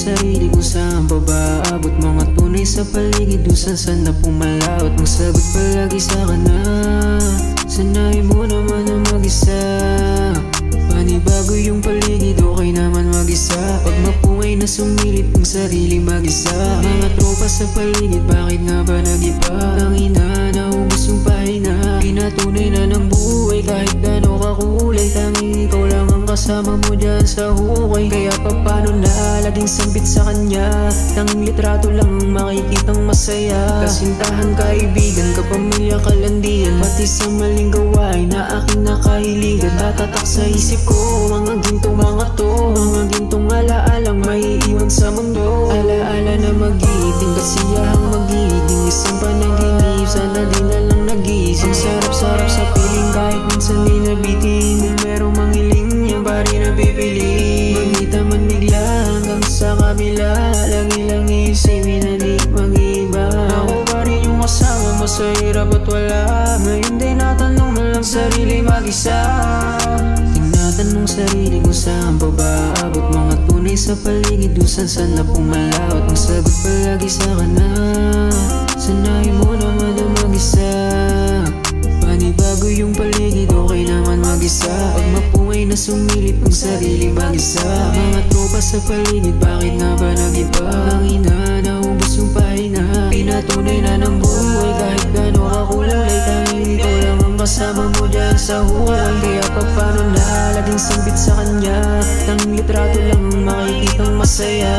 sarili kung saan pa ba aabot. Mga tunay sa paligid kung saan na pumalaot. Magsagot palagi sa kana, sanayin mo naman na mag-isa. Panibago yung paligid, okay naman mag-isa. Pag mapungay na sumilip ang sarili mag-isa. Mga tropa sa paligid, bakit nga ba nag-iba? Ang ina, naubos yung pahinga. Pinatunay na ng buhay kahit gano'n kakulay. Tanging ikaw lang ang kasama mo dyan sa hukay. Kaya papano na laging sambit sa kanya. Tanging litrato lang ang makikitang masaya. Kasintahan, kaibigan, kapamilya, kalandian. Pati sa maling gawain na aking nakahiligan. Tatatak sa isip ko mga gintong mga to. Mga gintong alaalang maiiwan sa mundo. Alaala na magiging kasiyahang magiging isang panaginip. Sana di na lang nagising. Sarap-sarap sa piling kahit minsan di nabitin. Kung merong mangiling yung pari na pipili. Magita man bigla hanggang sa kabila. Lagi lang isipin na di mag-iba. Ako pa rin yung kasama mo sa hirap at wala. Ngayon din natanong na lang sarili mag-isa. Tinatanong sarili kung saan pa ba aabot. Mga tunay sa paligid kung saan na pumalaot. Magsagot palagi sa kana, sanayin mo naman na mag-isa. Panibago yung paligid, okay naman mag-isa. Pag mapungay na sumilip ang sarili mag-isa. Mga tropa sa paligid, bakit nga ba nag-iba? Ang ina, naubos yung pahinga. Pinatunay na ng buhay kahit gano'n kakulay. Tanging ikaw lang ang kasama mo dyan sa hukay. Kaya papano na laging sambit sa kanya. Tanging litrato lang ang makikitang masaya.